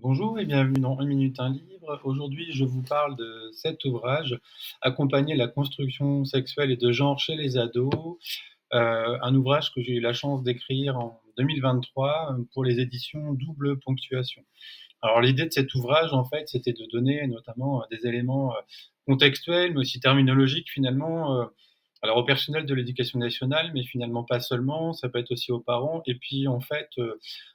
Bonjour et bienvenue dans 1 minute un livre. Aujourd'hui, je vous parle de cet ouvrage, Accompagner la construction sexuelle et de genre chez les ados, un ouvrage que j'ai eu la chance d'écrire en 2023, pour les éditions Double Ponctuation. Alors l'idée de cet ouvrage, en fait, c'était de donner notamment, des éléments, contextuels, mais aussi terminologiques finalement, alors au personnel de l'éducation nationale, mais finalement pas seulement, ça peut être aussi aux parents et puis en fait,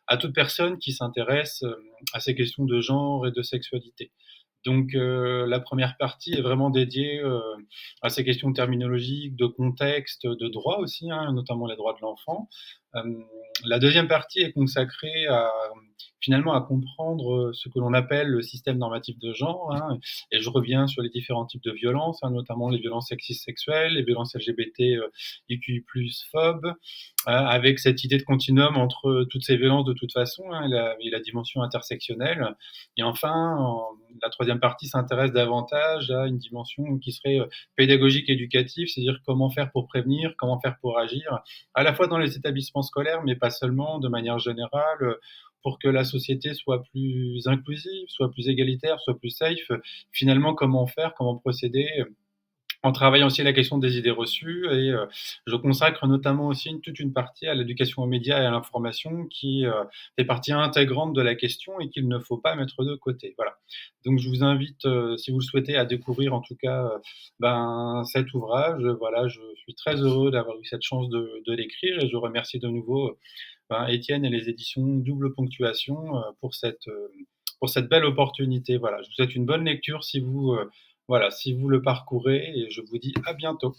à toute personne qui s'intéresse, à ces questions de genre et de sexualité. Donc la première partie est vraiment dédiée, à ces questions terminologiques, de contexte, de droit aussi, hein, notamment les droits de l'enfant. La deuxième partie est consacrée à, finalement, à comprendre, ce que l'on appelle le système normatif de genre, hein, et je reviens sur les différents types de violences, hein, notamment les violences sexistes sexuelles, les violences LGBT, IQ+ phobes, avec cette idée de continuum entre toutes ces violences de toute façon, hein, et la dimension intersectionnelle. Et enfin, la troisième partie s'intéresse davantage à une dimension qui serait pédagogique éducative, c'est-à-dire comment faire pour prévenir, comment faire pour agir, à la fois dans les établissements scolaires, mais pas seulement, de manière générale, pour que la société soit plus inclusive, soit plus égalitaire, soit plus safe. Finalement, comment faire, comment procéder, en travaillant aussi la question des idées reçues et je consacre notamment aussi toute une partie à l'éducation aux médias et à l'information qui, fait partie intégrante de la question et qu'il ne faut pas mettre de côté. Voilà. Donc je vous invite, si vous le souhaitez, à découvrir en tout cas, cet ouvrage. Voilà, je suis très heureux d'avoir eu cette chance de l'écrire et je remercie de nouveau, Étienne et les éditions Double Ponctuation, pour cette belle opportunité. Voilà, je vous souhaite une bonne lecture si vous, voilà, si vous le parcourez et je vous dis à bientôt.